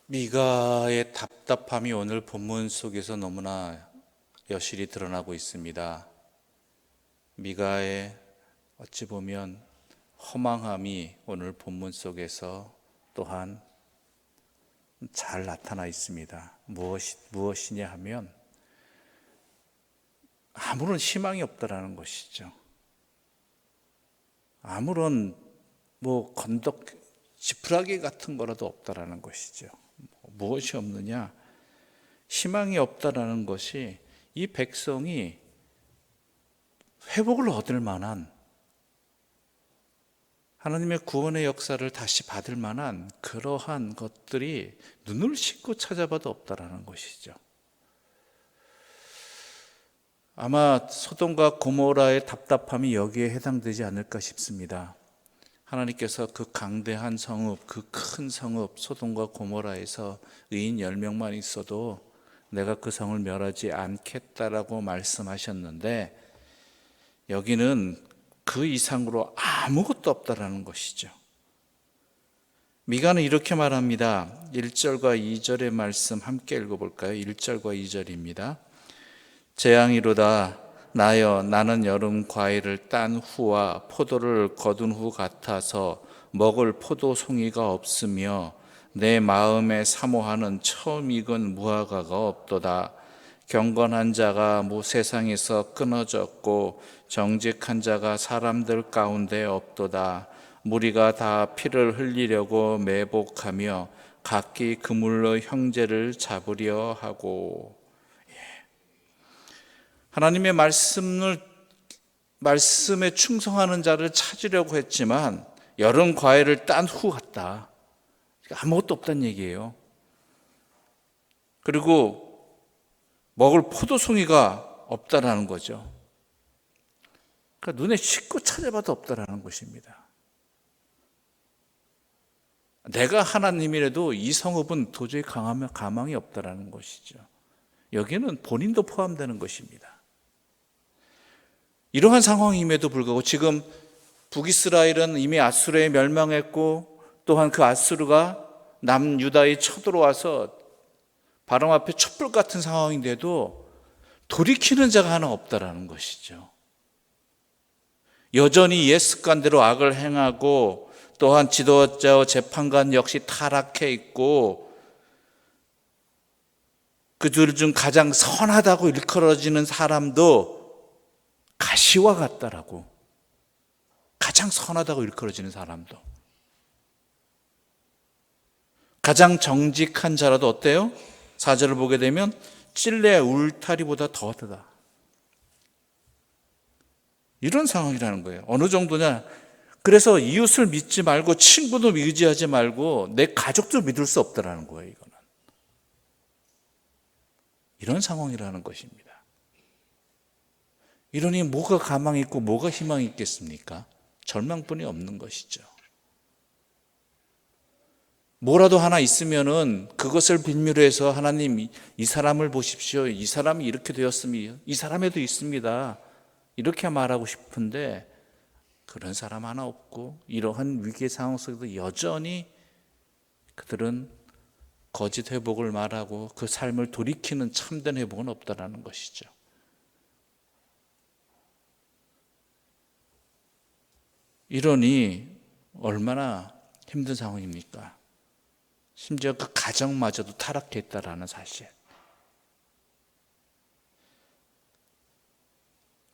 미가의 답답함이 오늘 본문 속에서 너무나 여실히 드러나고 있습니다. 미가의 어찌 보면 허망함이 오늘 본문 속에서 또한 잘 나타나 있습니다. 무엇이냐 하면 아무런 희망이 없다라는 것이죠. 아무런 지푸라기 같은 거라도 없다라는 것이죠. 무엇이 없느냐? 희망이 없다라는 것이 이 백성이 회복을 얻을 만한, 하나님의 구원의 역사를 다시 받을 만한 그러한 것들이 눈을 씻고 찾아봐도 없다라는 것이죠. 아마 소돔과 고모라의 답답함이 여기에 해당되지 않을까 싶습니다. 하나님께서 그 강대한 성읍, 그 큰 성읍 소돔과 고모라에서 의인 10명만 있어도 내가 그 성을 멸하지 않겠다라고 말씀하셨는데, 여기는 그 이상으로 아무것도 없다라는 것이죠. 미가는 이렇게 말합니다. 1절과 2절의 말씀 함께 읽어볼까요? 1절과 2절입니다. 재앙이로다. 나여, 나는 여름 과일을 딴 후와 포도를 거둔 후 같아서 먹을 포도송이가 없으며 내 마음에 사모하는 처음 익은 무화과가 없도다. 경건한 자가 세상에서 끊어졌고 정직한 자가 사람들 가운데 없도다. 무리가 다 피를 흘리려고 매복하며 각기 그물로 형제를 잡으려 하고. 하나님의 말씀에 충성하는 자를 찾으려고 했지만 여름 과일을 딴 후 같다. 아무것도 없다는 얘기예요. 그리고 먹을 포도송이가 없다라는 거죠. 그러니까 눈에 씻고 찾아봐도 없다라는 것입니다. 내가 하나님이라도 이 성읍은 도저히 가망이 없다라는 것이죠. 여기는 본인도 포함되는 것입니다. 이러한 상황임에도 불구하고 지금 북이스라엘은 이미 아수르에 멸망했고, 또한 그 아수르가 남유다에 쳐들어와서 바로 앞에 촛불 같은 상황인데도 돌이키는 자가 하나 없다라는 것이죠. 여전히 옛 습관대로 악을 행하고, 또한 지도자와 재판관 역시 타락해 있고, 그들 중 가장 선하다고 일컬어지는 사람도 가시와 같다라고. 가장 선하다고 일컬어지는 사람도, 가장 정직한 자라도 어때요? 4절을 보게 되면 찔레 울타리보다 더하다. 이런 상황이라는 거예요. 어느 정도냐? 그래서 이웃을 믿지 말고 친구도 의지하지 말고 내 가족도 믿을 수 없다라는 거예요. 이거는 이런 상황이라는 것입니다. 이러니 뭐가 가망이 있고 뭐가 희망이 있겠습니까? 절망뿐이 없는 것이죠. 뭐라도 하나 있으면은 그것을 빌미로 해서 하나님, 이 사람을 보십시오. 이 사람이 이렇게 되었으면 이 사람에도 있습니다. 이렇게 말하고 싶은데 그런 사람 하나 없고, 이러한 위기의 상황 속에도 여전히 그들은 거짓 회복을 말하고 그 삶을 돌이키는 참된 회복은 없다라는 것이죠. 이러니 얼마나 힘든 상황입니까? 심지어 그 가정마저도 타락했다라는 사실.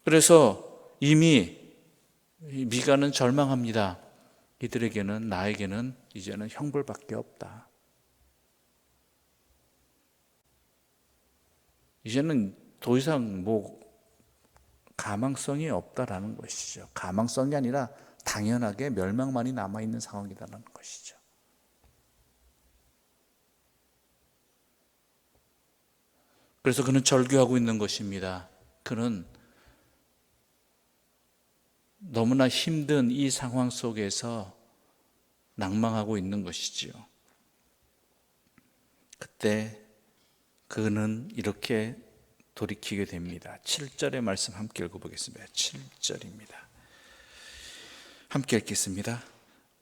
그래서 이미 미가는 절망합니다. 이들에게는, 나에게는 이제는 형벌밖에 없다. 이제는 더 이상 가망성이 없다라는 것이죠. 가망성이 아니라 당연하게 멸망만이 남아있는 상황이라는 것이죠. 그래서 그는 절규하고 있는 것입니다. 그는 너무나 힘든 이 상황 속에서 낭망하고 있는 것이지요. 그때 그는 이렇게 돌이키게 됩니다. 7절의 말씀 함께 읽어보겠습니다. 7절입니다. 함께 읽겠습니다.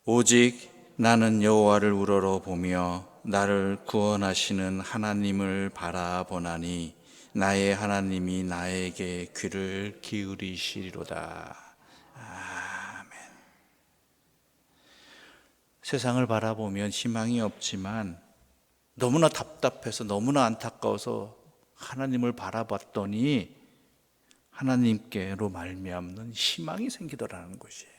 오직 나는 여호와를 우러러 보며 나를 구원하시는 하나님을 바라보나니 나의 하나님이 나에게 귀를 기울이시리로다. 아멘. 세상을 바라보면 희망이 없지만 너무나 답답해서 너무나 안타까워서 하나님을 바라봤더니 하나님께로 말미암는 희망이 생기더라는 것이에요.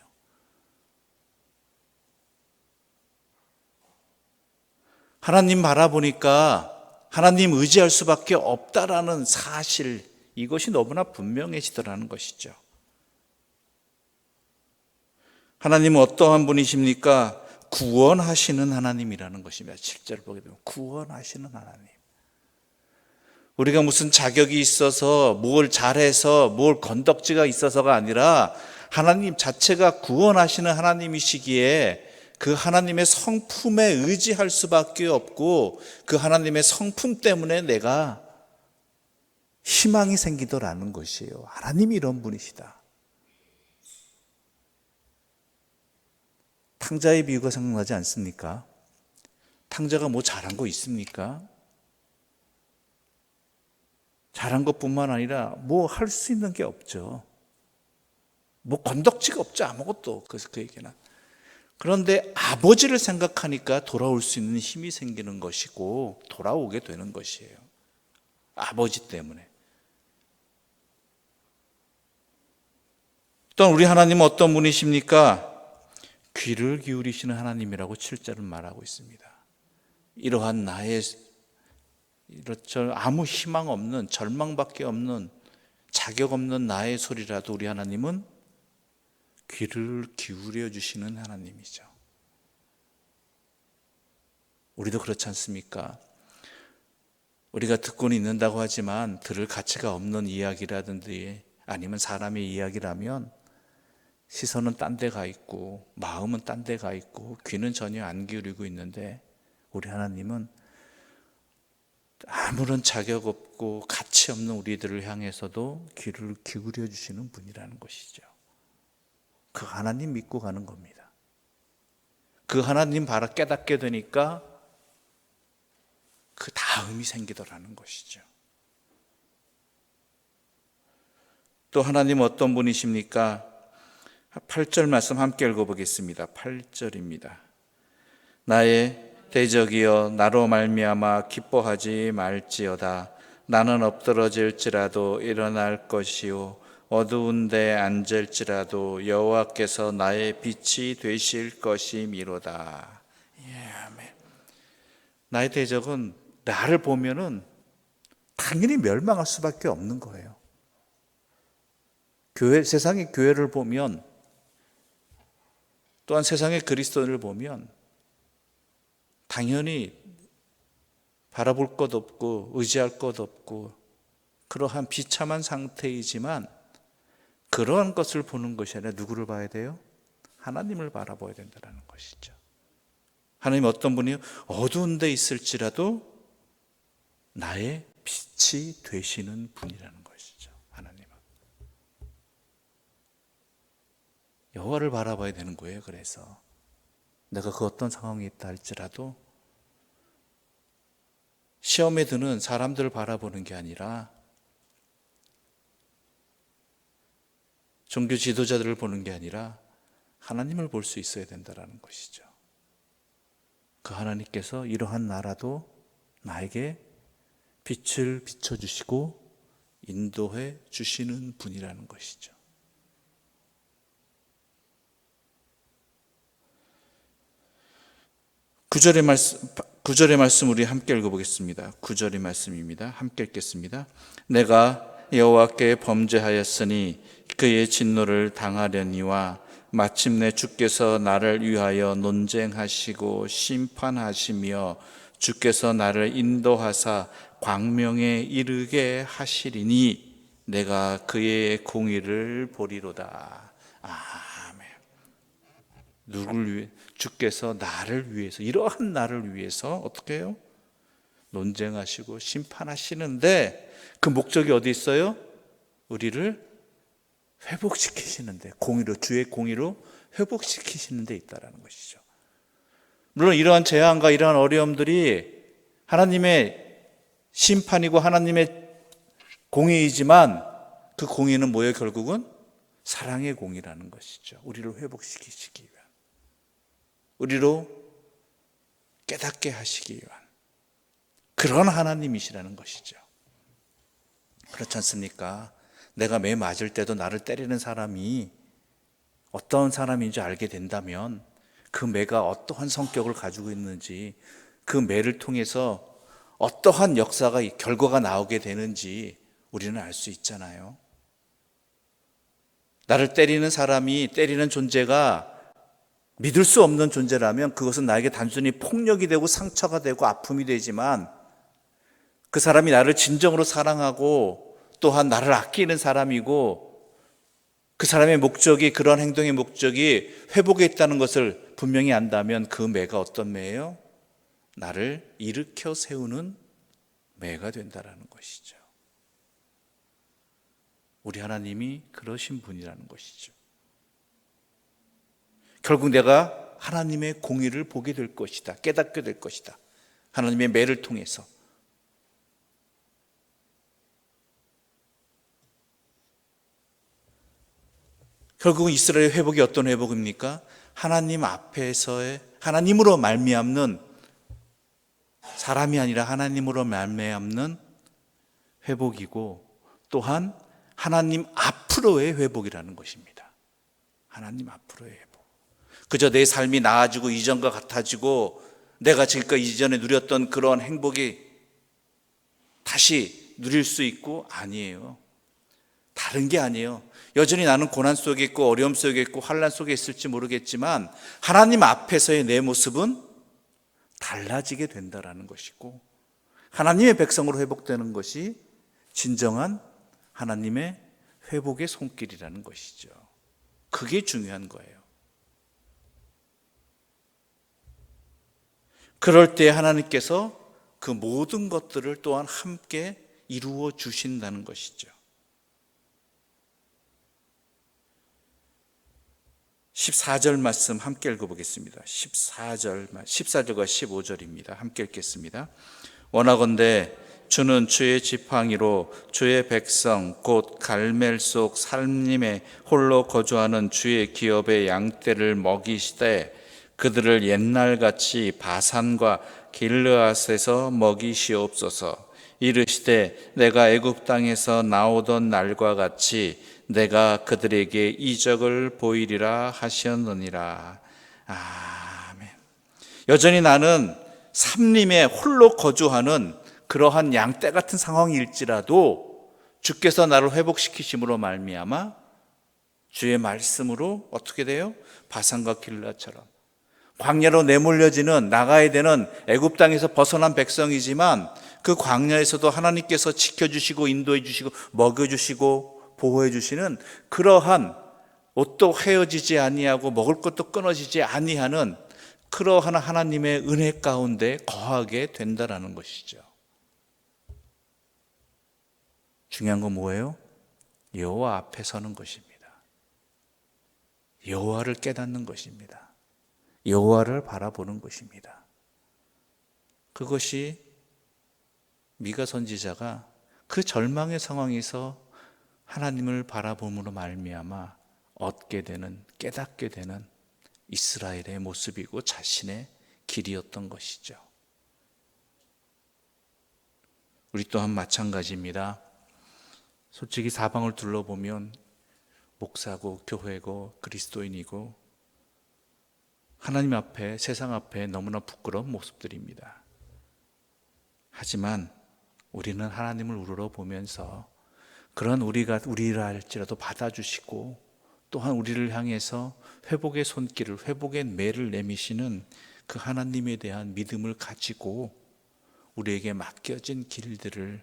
하나님 바라보니까 하나님 의지할 수밖에 없다라는 사실, 이것이 너무나 분명해지더라는 것이죠. 하나님은 어떠한 분이십니까? 구원하시는 하나님이라는 것입니다. 7절을 보게 되면 구원하시는 하나님. 우리가 무슨 자격이 있어서 뭘 잘해서 뭘 건덕지가 있어서가 아니라 하나님 자체가 구원하시는 하나님이시기에 그 하나님의 성품에 의지할 수밖에 없고 그 하나님의 성품 때문에 내가 희망이 생기더라는 것이에요. 하나님이 이런 분이시다. 탕자의 비유가 생각나지 않습니까? 탕자가 뭐 잘한 거 있습니까? 잘한 것뿐만 아니라 뭐 할 수 있는 게 없죠. 뭐 건덕지가 없죠. 아무것도. 그래서 그에게는. 그런데 아버지를 생각하니까 돌아올 수 있는 힘이 생기는 것이고 돌아오게 되는 것이에요. 아버지 때문에. 또한 우리 하나님은 어떤 분이십니까? 귀를 기울이시는 하나님이라고 7절은 말하고 있습니다. 이러한 나의 아무 희망 없는 절망밖에 없는 자격 없는 나의 소리라도 우리 하나님은 귀를 기울여 주시는 하나님이죠. 우리도 그렇지 않습니까? 우리가 듣고는 있는다고 하지만 들을 가치가 없는 이야기라든지 아니면 사람의 이야기라면 시선은 딴 데 가 있고 마음은 딴 데 가 있고 귀는 전혀 안 기울이고 있는데 우리 하나님은 아무런 자격 없고 가치 없는 우리들을 향해서도 귀를 기울여 주시는 분이라는 것이죠. 그 하나님 믿고 가는 겁니다. 그 하나님 바라 깨닫게 되니까 그 다음이 생기더라는 것이죠. 또 하나님 어떤 분이십니까? 8절 말씀 함께 읽어보겠습니다. 8절입니다. 나의 대적이여 나로 말미암아 기뻐하지 말지어다. 나는 엎드러질지라도 일어날 것이요 어두운 데 앉을지라도 여호와께서 나의 빛이 되실 것이미로다. 아멘. 나의 대적은 나를 보면은 당연히 멸망할 수밖에 없는 거예요. 세상의 교회를 보면 또한 세상의 그리스도인을 보면 당연히 바라볼 것 없고 의지할 것 없고 그러한 비참한 상태이지만 그러한 것을 보는 것이 아니라 누구를 봐야 돼요? 하나님을 바라봐야 된다는 것이죠. 하나님 어떤 분이요? 어두운 데 있을지라도 나의 빛이 되시는 분이라는 것이죠. 하나님은 여호와를 바라봐야 되는 거예요. 그래서 내가 그 어떤 상황이 있다 할지라도 시험에 드는 사람들을 바라보는 게 아니라 종교 지도자들을 보는 게 아니라 하나님을 볼 수 있어야 된다는 것이죠. 그 하나님께서 이러한 나라도 나에게 빛을 비춰주시고 인도해 주시는 분이라는 것이죠. 9절의 말씀 우리 함께 읽어보겠습니다. 9절의 말씀입니다. 함께 읽겠습니다. 내가 여호와께 범죄하였으니 그의 진노를 당하려니와 마침내 주께서 나를 위하여 논쟁하시고 심판하시며 주께서 나를 인도하사 광명에 이르게 하시리니 내가 그의 공의를 보리로다. 아멘. 누굴 위해? 주께서 나를 위해서, 이러한 나를 위해서 어떻게 해요? 논쟁하시고 심판하시는데 그 목적이 어디 있어요? 우리를 회복시키시는데, 공의로, 주의 공의로 회복시키시는 데 있다라는 것이죠. 물론 이러한 재앙과 이러한 어려움들이 하나님의 심판이고 하나님의 공의이지만 그 공의는 뭐예요? 결국은 사랑의 공의라는 것이죠. 우리를 회복시키시기 위한, 우리로 깨닫게 하시기 위한 그런 하나님이시라는 것이죠. 그렇지 않습니까? 내가 매 맞을 때도 나를 때리는 사람이 어떤 사람인지 알게 된다면 그 매가 어떠한 성격을 가지고 있는지, 그 매를 통해서 어떠한 역사가, 결과가 나오게 되는지 우리는 알 수 있잖아요. 나를 때리는 사람이, 때리는 존재가 믿을 수 없는 존재라면 그것은 나에게 단순히 폭력이 되고 상처가 되고 아픔이 되지만, 그 사람이 나를 진정으로 사랑하고 또한 나를 아끼는 사람이고 그 사람의 목적이, 그런 행동의 목적이 회복에 있다는 것을 분명히 안다면 그 매가 어떤 매예요? 나를 일으켜 세우는 매가 된다는 것이죠. 우리 하나님이 그러신 분이라는 것이죠. 결국 내가 하나님의 공의를 보게 될 것이다, 깨닫게 될 것이다, 하나님의 매를 통해서. 결국은 이스라엘의 회복이 어떤 회복입니까? 하나님 앞에서의, 하나님으로 말미암는, 사람이 아니라 하나님으로 말미암는 회복이고, 또한 하나님 앞으로의 회복이라는 것입니다. 하나님 앞으로의 회복. 그저 내 삶이 나아지고 이전과 같아지고 내가 지금까지 이전에 누렸던 그런 행복이 다시 누릴 수 있고, 아니에요. 다른 게 아니에요. 여전히 나는 고난 속에 있고 어려움 속에 있고 환난 속에 있을지 모르겠지만 하나님 앞에서의 내 모습은 달라지게 된다는 것이고, 하나님의 백성으로 회복되는 것이 진정한 하나님의 회복의 손길이라는 것이죠. 그게 중요한 거예요. 그럴 때 하나님께서 그 모든 것들을 또한 함께 이루어 주신다는 것이죠. 14절 말씀 함께 읽어보겠습니다. 14절과 15절입니다. 함께 읽겠습니다. 원하건대 주는 주의 지팡이로 주의 백성 곧 갈멜 속 살림에 홀로 거주하는 주의 기업의 양떼를 먹이시되 그들을 옛날같이 바산과 길르앗에서 먹이시옵소서. 이르시되 내가 애굽 땅에서 나오던 날과 같이 내가 그들에게 이적을 보이리라 하셨느니라. 아멘. 여전히 나는 삼림에 홀로 거주하는 그러한 양떼 같은 상황일지라도 주께서 나를 회복시키심으로 말미암아 주의 말씀으로 어떻게 돼요? 바산과 길르앗처럼 광야로 내몰려지는, 나가야 되는 애굽 땅에서 벗어난 백성이지만 그 광야에서도 하나님께서 지켜주시고 인도해 주시고 먹여주시고 보호해 주시는 그러한, 옷도 헤어지지 아니하고 먹을 것도 끊어지지 아니하는 그러한 하나님의 은혜 가운데 거하게 된다라는 것이죠. 중요한 건 뭐예요? 여호와 앞에 서는 것입니다. 여호와를 깨닫는 것입니다. 여호와를 바라보는 것입니다. 그것이 미가 선지자가 그 절망의 상황에서 하나님을 바라봄으로 말미암아 얻게 되는, 깨닫게 되는 이스라엘의 모습이고 자신의 길이었던 것이죠. 우리 또한 마찬가지입니다. 솔직히 사방을 둘러보면 목사고 교회고 그리스도인이고 하나님 앞에, 세상 앞에 너무나 부끄러운 모습들입니다. 하지만 우리는 하나님을 우러러보면서 그런 우리를 할지라도 받아주시고 또한 우리를 향해서 회복의 손길을, 회복의 매를 내미시는 그 하나님에 대한 믿음을 가지고 우리에게 맡겨진 길들을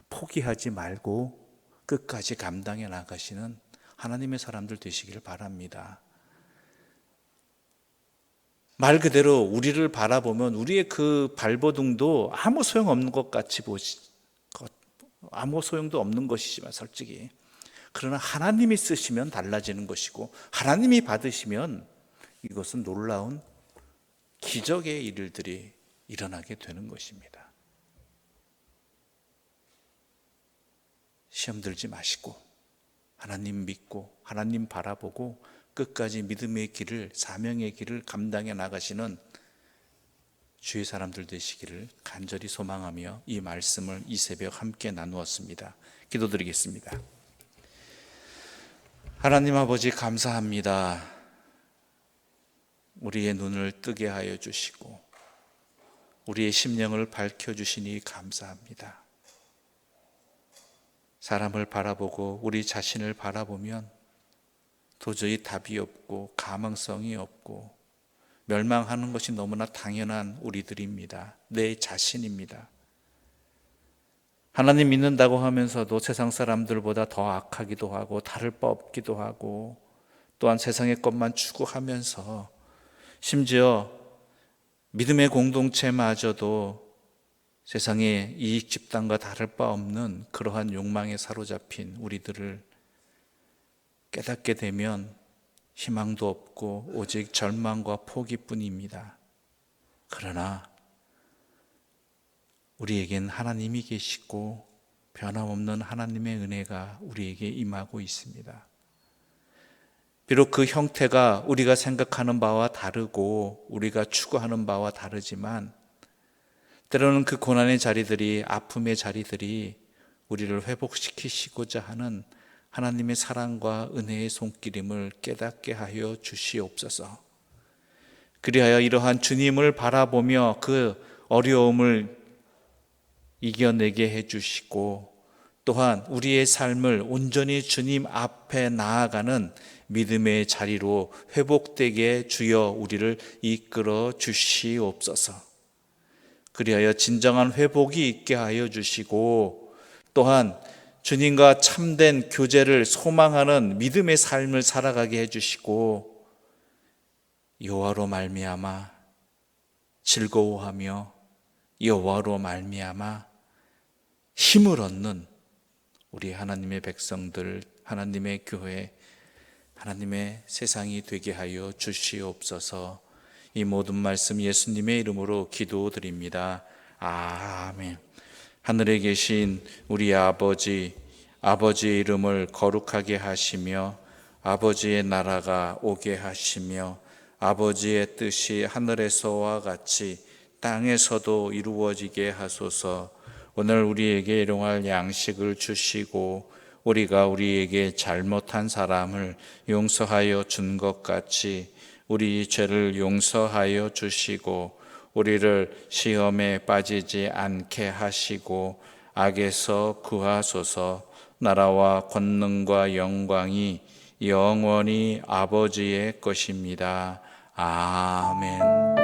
포기하지 말고 끝까지 감당해 나가시는 하나님의 사람들 되시기를 바랍니다. 말 그대로 우리를 바라보면 우리의 그 발버둥도 아무 소용없는 것 같이 아무 소용도 없는 것이지만 솔직히, 그러나 하나님이 쓰시면 달라지는 것이고 하나님이 받으시면 이것은 놀라운 기적의 일들이 일어나게 되는 것입니다. 시험 들지 마시고 하나님 믿고 하나님 바라보고 끝까지 믿음의 길을, 사명의 길을 감당해 나가시는 주의 사람들 되시기를 간절히 소망하며 이 말씀을 이 새벽 함께 나누었습니다. 기도드리겠습니다. 하나님 아버지 감사합니다. 우리의 눈을 뜨게 하여 주시고 우리의 심령을 밝혀주시니 감사합니다. 사람을 바라보고 우리 자신을 바라보면 도저히 답이 없고 가망성이 없고 멸망하는 것이 너무나 당연한 우리들입니다. 내 자신입니다. 하나님 믿는다고 하면서도 세상 사람들보다 더 악하기도 하고 다를 바 없기도 하고 또한 세상의 것만 추구하면서 심지어 믿음의 공동체마저도 세상의 이익 집단과 다를 바 없는 그러한 욕망에 사로잡힌 우리들을 깨닫게 되면 희망도 없고 오직 절망과 포기뿐입니다. 그러나 우리에겐 하나님이 계시고 변함없는 하나님의 은혜가 우리에게 임하고 있습니다. 비록 그 형태가 우리가 생각하는 바와 다르고 우리가 추구하는 바와 다르지만 때로는 그 고난의 자리들이, 아픔의 자리들이 우리를 회복시키시고자 하는 하나님의 사랑과 은혜의 손길임을 깨닫게 하여 주시옵소서. 그리하여 이러한 주님을 바라보며 그 어려움을 이겨내게 해주시고 또한 우리의 삶을 온전히 주님 앞에 나아가는 믿음의 자리로 회복되게 주여 우리를 이끌어 주시옵소서. 그리하여 진정한 회복이 있게 하여 주시고 또한 주님과 참된 교제를 소망하는 믿음의 삶을 살아가게 해주시고 여호와로 말미암아 즐거워하며 여호와로 말미암아 힘을 얻는 우리 하나님의 백성들, 하나님의 교회, 하나님의 세상이 되게 하여 주시옵소서. 이 모든 말씀 예수님의 이름으로 기도드립니다. 아멘. 하늘에 계신 우리 아버지의 이름을 거룩하게 하시며 아버지의 나라가 오게 하시며 아버지의 뜻이 하늘에서와 같이 땅에서도 이루어지게 하소서. 오늘 우리에게 일용할 양식을 주시고 우리가 우리에게 잘못한 사람을 용서하여 준 것 같이 우리 죄를 용서하여 주시고 우리를 시험에 빠지지 않게 하시고 악에서 구하소서. 나라와 권능과 영광이 영원히 아버지의 것입니다. 아멘.